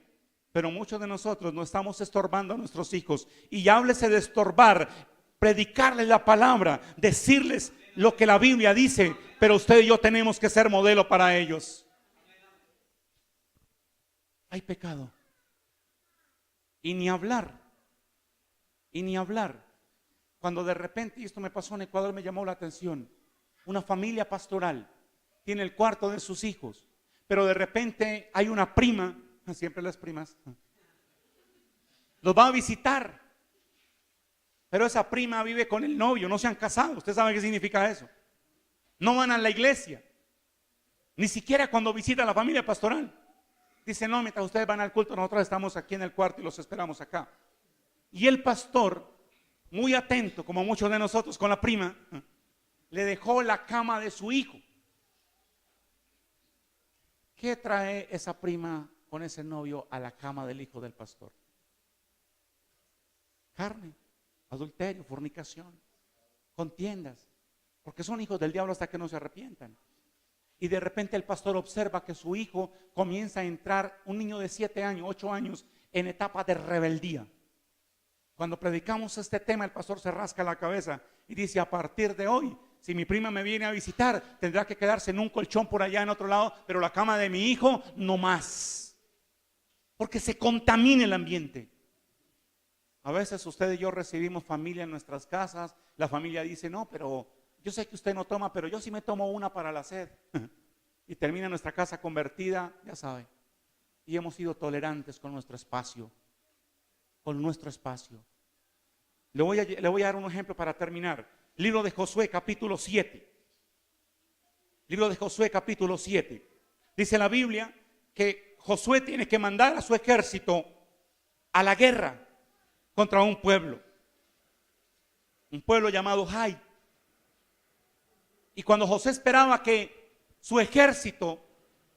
A: Pero muchos de nosotros no estamos estorbando a nuestros hijos. Y háblese de estorbar, predicarles la palabra, decirles lo que la Biblia dice. Pero usted y yo tenemos que ser modelo para ellos. Hay pecado. Y ni hablar. Cuando de repente, y esto me pasó en Ecuador, me llamó la atención. Una familia pastoral tiene el cuarto de sus hijos, pero de repente hay una prima, siempre las primas, los va a visitar. Pero esa prima vive con el novio, no se han casado. ¿Usted sabe qué significa eso? No van a la iglesia, ni siquiera cuando visita a la familia pastoral. Dice: no, mientras ustedes van al culto, nosotros estamos aquí en el cuarto y los esperamos acá. Y el pastor, muy atento, como muchos de nosotros con la prima, le dejó la cama de su hijo. ¿Qué trae esa prima con ese novio a la cama del hijo del pastor? Carne, adulterio, fornicación, contiendas, porque son hijos del diablo hasta que no se arrepientan. Y de repente el pastor observa que su hijo comienza a entrar, un niño de 7 años, 8 años, en etapa de rebeldía. Cuando predicamos este tema, el pastor se rasca la cabeza y dice: a partir de hoy, si mi prima me viene a visitar, tendrá que quedarse en un colchón por allá en otro lado, pero la cama de mi hijo no más, porque se contamina el ambiente. A veces usted y yo recibimos familia en nuestras casas. La familia dice: no, pero yo sé que usted no toma, pero yo sí me tomo una para la sed. Y termina nuestra casa convertida, ya sabe. Y hemos sido tolerantes con nuestro espacio. Le voy a dar un ejemplo para terminar. Libro de Josué, capítulo 7. Dice la Biblia que Josué tiene que mandar a su ejército a la guerra contra un pueblo llamado Jai. Y cuando José esperaba que su ejército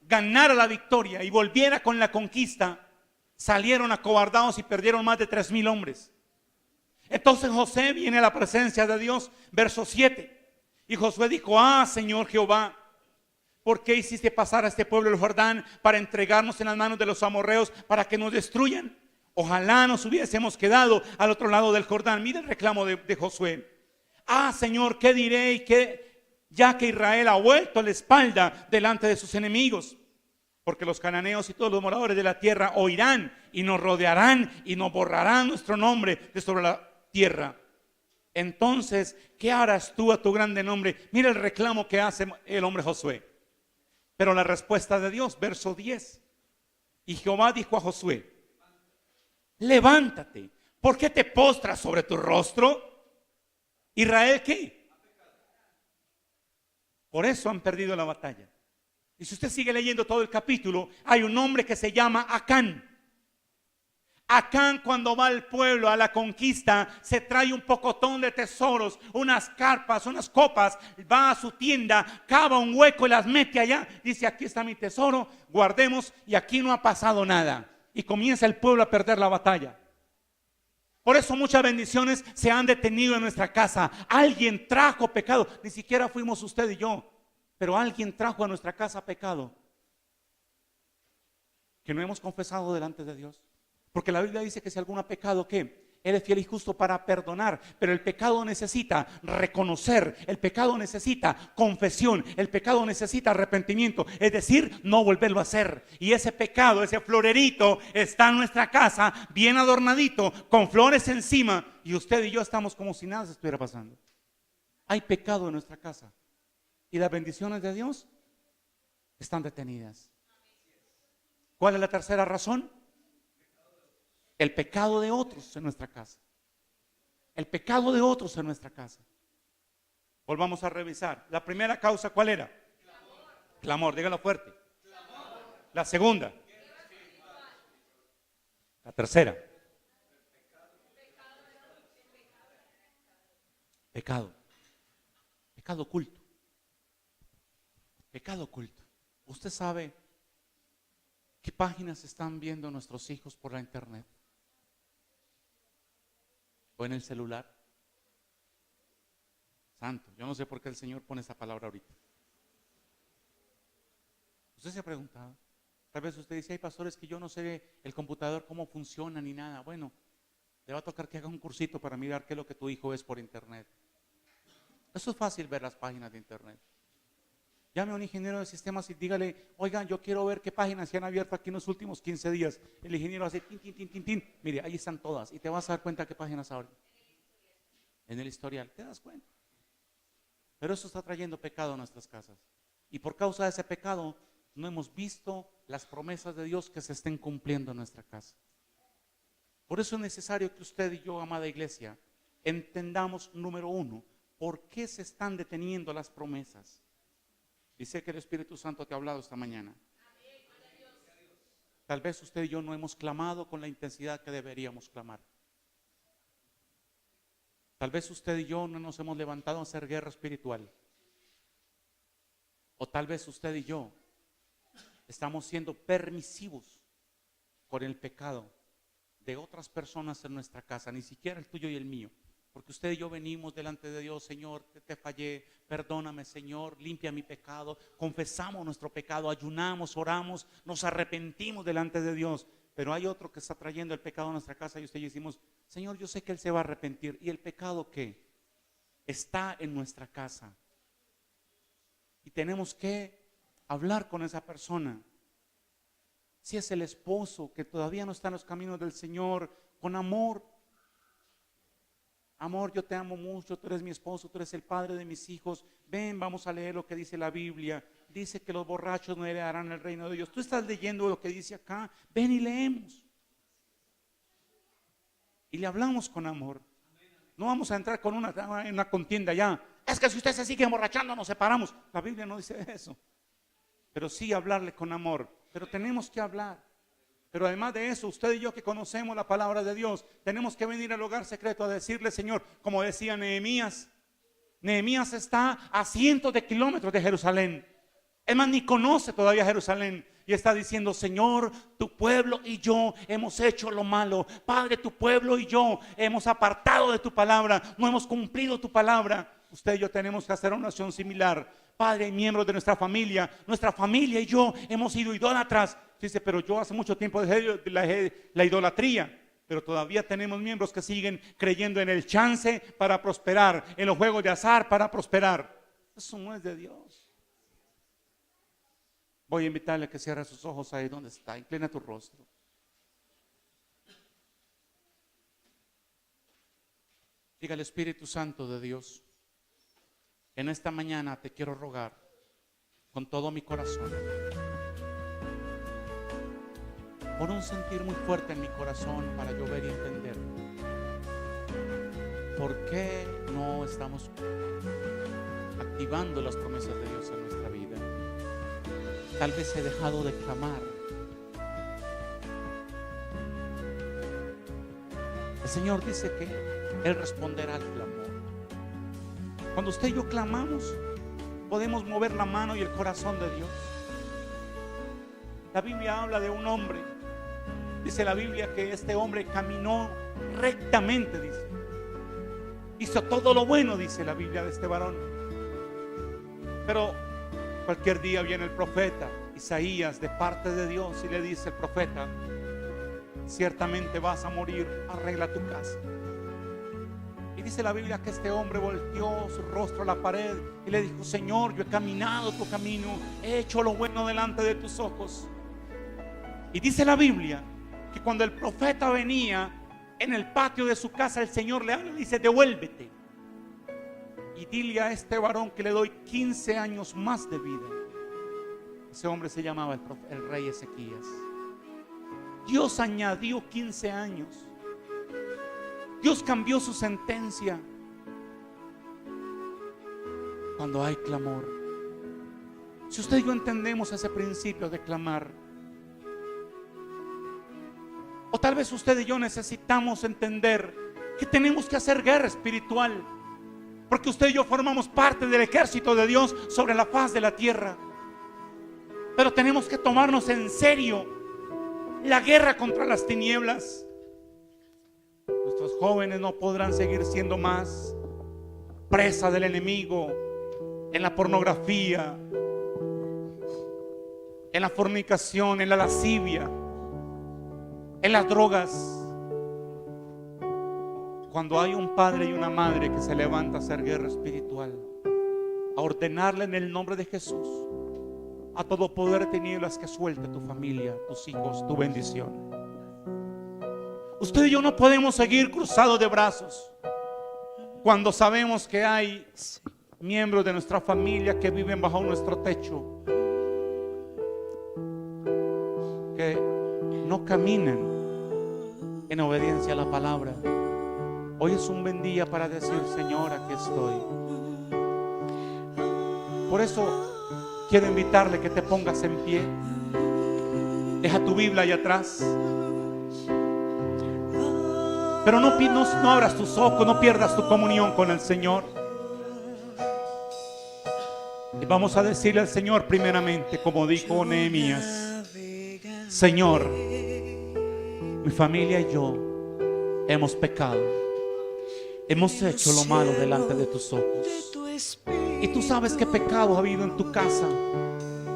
A: ganara la victoria y volviera con la conquista, salieron acobardados y perdieron más de 3,000 hombres. Entonces José viene a la presencia de Dios, verso 7. Y Josué dijo: Señor Jehová, ¿por qué hiciste pasar a este pueblo el Jordán para entregarnos en las manos de los amorreos para que nos destruyan? Ojalá nos hubiésemos quedado al otro lado del Jordán. Mira el reclamo de Josué. Señor, ¿qué diré? Y qué, ya que Israel ha vuelto la espalda delante de sus enemigos. Porque los cananeos y todos los moradores de la tierra oirán y nos rodearán y nos borrarán nuestro nombre de sobre la tierra. Entonces, ¿qué harás tú a tu grande nombre? Mira el reclamo que hace el hombre Josué. Pero la respuesta de Dios, verso 10. Y Jehová dijo a Josué: levántate, ¿por qué te postras sobre tu rostro? Israel, ¿qué? Por eso han perdido la batalla. Y si usted sigue leyendo todo el capítulo, hay un hombre que se llama Acán. Acán, cuando va al pueblo a la conquista, se trae un pocotón de tesoros, unas carpas, unas copas, va a su tienda, cava un hueco y las mete allá. Dice: aquí está mi tesoro, guardemos, y aquí no ha pasado nada. Y comienza el pueblo a perder la batalla. Por eso muchas bendiciones se han detenido en nuestra casa. Alguien trajo pecado, ni siquiera fuimos usted y yo, pero alguien trajo a nuestra casa pecado que no hemos confesado delante de Dios. Porque la Biblia dice que si algún pecado, ¿qué? Él es fiel y justo para perdonar. Pero el pecado necesita reconocer, el pecado necesita confesión, el pecado necesita arrepentimiento. Es decir, no volverlo a hacer. Y ese pecado, ese florerito, está en nuestra casa, bien adornadito, con flores encima. Y usted y yo estamos como si nada se estuviera pasando. Hay pecado en nuestra casa. Y las bendiciones de Dios están detenidas. ¿Cuál es la tercera razón? El pecado de otros en nuestra casa. El pecado de otros en nuestra casa. Volvamos a revisar. La primera causa, ¿cuál era? Clamor, dígalo fuerte. La segunda. La tercera. Pecado. Pecado oculto. Pecado oculto. Usted sabe qué páginas están viendo nuestros hijos por la internet o en el celular. Santo, yo no sé por qué el Señor pone esa palabra ahorita. ¿Usted se ha preguntado? Tal vez usted dice: hay pastores que yo no sé el computador cómo funciona ni nada. Bueno, le va a tocar que haga un cursito para mirar qué es lo que tu hijo es por internet. Eso es fácil, ver las páginas de internet. Llame a un ingeniero de sistemas y dígale: oigan, yo quiero ver qué páginas se han abierto aquí en los últimos 15 días. El ingeniero hace tin, tin, tin, tin, tin. Mire, ahí están todas. Y te vas a dar cuenta qué páginas abren. En el historial, te das cuenta. Pero eso está trayendo pecado a nuestras casas. Y por causa de ese pecado, no hemos visto las promesas de Dios que se estén cumpliendo en nuestra casa. Por eso es necesario que usted y yo, amada iglesia, entendamos, número uno, por qué se están deteniendo las promesas. Y sé que el Espíritu Santo te ha hablado esta mañana. Tal vez usted y yo no hemos clamado con la intensidad que deberíamos clamar. Tal vez usted y yo no nos hemos levantado a hacer guerra espiritual. O tal vez usted y yo estamos siendo permisivos con el pecado de otras personas en nuestra casa, ni siquiera el tuyo y el mío. Porque usted y yo venimos delante de Dios: Señor, te fallé, perdóname, Señor, limpia mi pecado. Confesamos nuestro pecado, ayunamos, oramos, nos arrepentimos delante de Dios. Pero hay otro que está trayendo el pecado a nuestra casa y usted y yo decimos: Señor, yo sé que Él se va a arrepentir. ¿Y el pecado qué? Está en nuestra casa. Y tenemos que hablar con esa persona. Si es el esposo que todavía no está en los caminos del Señor, con amor: amor, yo te amo mucho, tú eres mi esposo, tú eres el padre de mis hijos. Ven, vamos a leer lo que dice la Biblia. Dice que los borrachos no heredarán el reino de Dios. Tú estás leyendo lo que dice acá. Ven y leemos. Y le hablamos con amor. No vamos a entrar con una contienda ya. Es que si usted se sigue emborrachando nos separamos. La Biblia no dice eso. Pero sí hablarle con amor. Pero tenemos que hablar. Pero además de eso, usted y yo que conocemos la palabra de Dios, tenemos que venir al hogar secreto a decirle: Señor, como decía Nehemías. Nehemías está a cientos de kilómetros de Jerusalén. Es más, ni conoce todavía Jerusalén. Y está diciendo: Señor, tu pueblo y yo hemos hecho lo malo. Padre, tu pueblo y yo hemos apartado de tu palabra. No hemos cumplido tu palabra. Usted y yo tenemos que hacer una acción similar. Padre, y miembros de nuestra familia y yo hemos sido idólatras. Dice: pero yo hace mucho tiempo dejé la idolatría. Pero todavía tenemos miembros que siguen creyendo en el chance para prosperar, en los juegos de azar para prosperar. Eso no es de Dios. Voy a invitarle a que cierre sus ojos ahí donde está. Inclina tu rostro. Diga al Espíritu Santo de Dios: en esta mañana te quiero rogar con todo mi corazón, por un sentir muy fuerte en mi corazón, para yo ver y entender por qué no estamos activando las promesas de Dios en nuestra vida. Tal vez he dejado de clamar. El Señor dice que Él responderá al clamor. Cuando usted y yo clamamos, podemos mover la mano y el corazón de Dios. La Biblia habla de un hombre. Dice la Biblia que este hombre caminó rectamente, dice. Hizo todo lo bueno, dice la Biblia, de este varón. Pero cualquier día viene el profeta Isaías de parte de Dios y le dice el profeta: ciertamente vas a morir, arregla tu casa. Y dice la Biblia que este hombre volteó su rostro a la pared y le dijo: Señor, yo he caminado tu camino, he hecho lo bueno delante de tus ojos. Y dice la Biblia que cuando el profeta venía en el patio de su casa, el Señor le habla y le dice: devuélvete y dile a este varón que le doy 15 años más de vida. Ese hombre se llamaba el rey Ezequías. Dios añadió 15 años. Dios cambió su sentencia. Cuando hay clamor, si usted y yo entendemos ese principio de clamar, o tal vez usted y yo necesitamos entender que tenemos que hacer guerra espiritual, porque usted y yo formamos parte del ejército de Dios sobre la faz de la tierra. Pero tenemos que tomarnos en serio la guerra contra las tinieblas. Nuestros jóvenes no podrán seguir siendo más presa del enemigo en la pornografía, en la fornicación, en la lascivia, en las drogas. Cuando hay un padre y una madre que se levanta a hacer guerra espiritual, a ordenarle en el nombre de Jesús a todo poder de tinieblas que suelte tu familia, tus hijos, tu bendición. Usted y yo no podemos seguir cruzados de brazos cuando sabemos que hay miembros de nuestra familia que viven bajo nuestro techo, que no caminan en obediencia a la palabra. Hoy es un buen día para decir: Señor, aquí estoy. Por eso quiero invitarle que te pongas en pie. Deja tu Biblia ahí atrás. Pero no abras tus ojos, no pierdas tu comunión con el Señor. Y vamos a decirle al Señor primeramente, como dijo Nehemías: Señor, mi familia y yo hemos pecado, hemos hecho lo malo delante de tus ojos. Y tú sabes qué pecado ha habido en tu casa,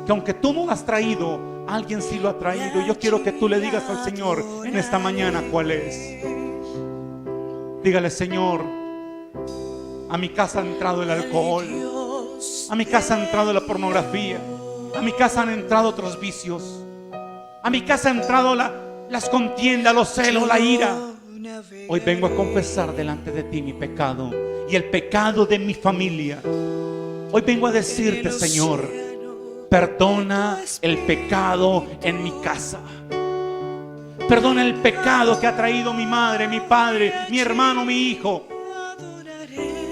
A: que aunque tú no lo has traído, alguien sí lo ha traído. Y yo quiero que tú le digas al Señor en esta mañana cuál es. Dígale: Señor, a mi casa ha entrado el alcohol, a mi casa ha entrado la pornografía, a mi casa han entrado otros vicios, a mi casa ha entrado las contiendas, los celos, la ira. Hoy vengo a confesar delante de ti mi pecado y el pecado de mi familia. Hoy vengo a decirte, Señor, perdona el pecado en mi casa. Perdona el pecado que ha traído mi madre, mi padre, mi hermano, mi hijo.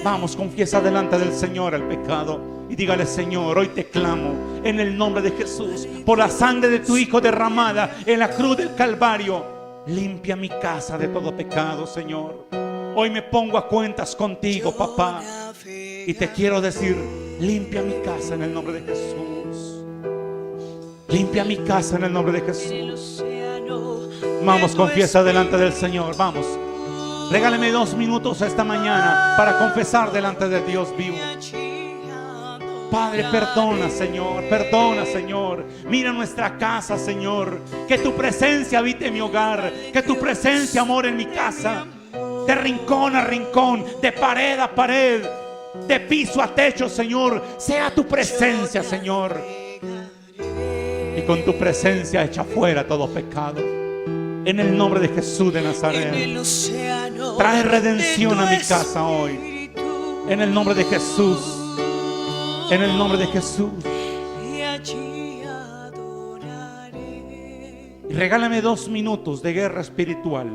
A: Vamos, confiesa delante del Señor el pecado y dígale: Señor, hoy te clamo en el nombre de Jesús, por la sangre de tu Hijo derramada en la cruz del Calvario. Limpia mi casa de todo pecado, Señor. Hoy me pongo a cuentas contigo, papá, y te quiero decir: limpia mi casa en el nombre de Jesús. Limpia mi casa en el nombre de Jesús. Vamos, confiesa delante del Señor. Vamos, regáleme 2 minutos esta mañana para confesar delante de Dios vivo. Padre, perdona, Señor, perdona, Señor. Mira nuestra casa, Señor. Que tu presencia habite en mi hogar, que tu presencia more en mi casa. De rincón a rincón, de pared a pared, de piso a techo, Señor, sea tu presencia, Señor. Y con tu presencia echa fuera todo pecado. En el nombre de Jesús de Nazaret. Trae redención a mi casa hoy. En el nombre de Jesús. En el nombre de Jesús. Y regálame 2 minutos de guerra espiritual.